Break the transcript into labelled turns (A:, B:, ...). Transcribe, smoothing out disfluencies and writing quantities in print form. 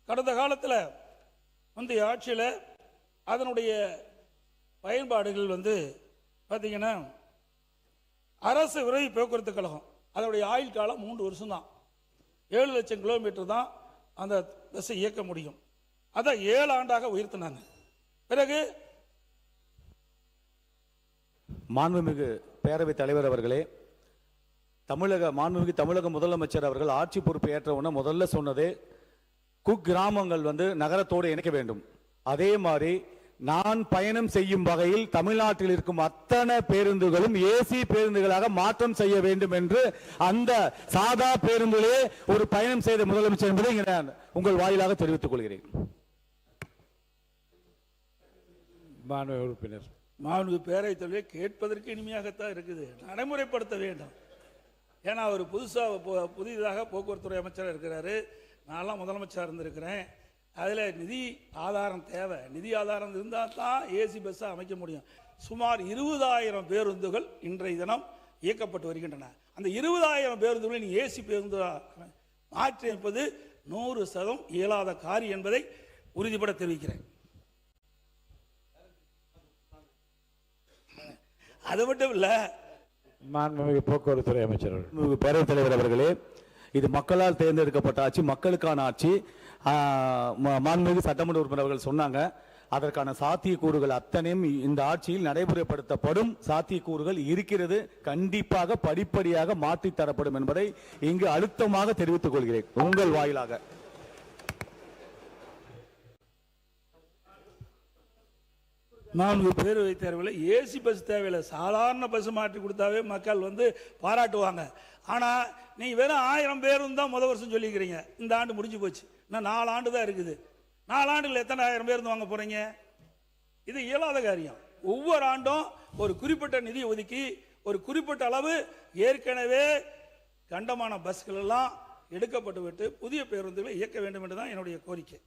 A: கடந்த காலத்தில் முந்தைய ஆட்சியில் அதனுடைய பயன்பாடுகள் பார்த்தீங்கன்னா அரசு விரைவு போக்குவரத்து கழகம் அதனுடைய ஆயுள் காலம் 3 வருஷம் தான். 7 லட்சம் கிலோமீட்டர் தான் அந்த பஸ்ஸை இயக்க முடியும். அதை 7 ஆண்டாக உயர்த்தினாங்க. பிறகு
B: மாண்புமிகு பேரவைத் தலைவர் அவர்களே, மாண்புமிகு தமிழக முதலமைச்சர் அவர்கள் ஆட்சி பொறுப்பு ஏற்ற உடனே முதல்ல சொன்னதே குக்கிராமங்கள் நகரத்தோடு இணைக்க வேண்டும். அதே மாதிரி நான் பயணம் செய்யும் வகையில் தமிழ்நாட்டில் இருக்கும் அத்தனை பேருந்துகளும் ஏசி பேருந்துகளாக மாற்றம் செய்ய வேண்டும் என்று அந்த சாதா பேருந்துகளே ஒரு பயணம் செய்த முதலமைச்சர் என்பதை உங்கள் வாயிலாக தெரிவித்துக் கொள்கிறேன்.
C: மாண்புமிகு உறுப்பினர்.
A: மாண்புமிகு பேரவைத் தலைவர் கேட்பதற்கு இனிமையாகத்தான் இருக்குது, நடைமுறைப்படுத்த வேண்டும். ஏன்னா அவர் புதிதாக போக்குவரத்துறை அமைச்சராக இருக்கிறாரு, நான்லாம் முதலமைச்சராக இருந்திருக்கிறேன். அதில் நிதி ஆதாரம் தேவை. நிதி ஆதாரம் இருந்தால் தான் ஏசி பஸ்ஸாக அமைக்க முடியும். சுமார் 20,000 பேருந்துகள் இன்றைய தினம் இயக்கப்பட்டு வருகின்றன. அந்த 20,000 பேருந்துகளை நீ ஏசி பேருந்து மாற்றி அமைப்பது 100% இயலாத காரியம் என்பதை உறுதிபட தெரிவிக்கிறேன். அது மட்டும் இல்லை,
C: மாண்புமிகு போக்குவரத்துறை அமைச்சர்
B: பேரவைத் தலைவர் அவர்களே, இது மக்களால் தேர்ந்தெடுக்கப்பட்ட ஆட்சி, மக்களுக்கான ஆட்சி. மாண்புமிகு சட்டமன்ற உறுப்பினர் அவர்கள் சொன்னாங்க, அதற்கான சாத்தியக்கூறுகள் அத்தனையும் இந்த ஆட்சியில் நடைமுறைப்படுத்தப்படும் சாத்தியக்கூறுகள் இருக்கிறது. கண்டிப்பாக படிப்படியாக மாற்றி தரப்படும் என்பதை இங்கு அழுத்தமாக தெரிவித்துக் கொள்கிறேன் உங்கள் வாயிலாக.
A: நான்கு பேரவைத் தேர்வில் ஏசி பஸ் தேவையில்லை, சாதாரண பஸ் மாற்றி கொடுத்தாவே மக்கள் பாராட்டுவாங்க. ஆனால் நீ வெறும் 1000 பேரும் தான் முதல் வருஷம் சொல்லிக்கிறீங்க. இந்த ஆண்டு முடிஞ்சு போச்சு, இன்னும் 4 ஆண்டு தான் இருக்குது. 4 ஆண்டுகள் எத்தனை 1000 பேருந்து வாங்க போறீங்க? இது இயலாத காரியம். ஒவ்வொரு ஆண்டும் ஒரு குறிப்பிட்ட நிதி ஒதுக்கி ஒரு குறிப்பிட்ட அளவு ஏற்கனவே கண்டமான பஸ்கள் எல்லாம் எடுக்கப்பட்டு விட்டு புதிய பேருந்துகளை இயக்க வேண்டும் என்றுதான் என்னுடைய கோரிக்கை.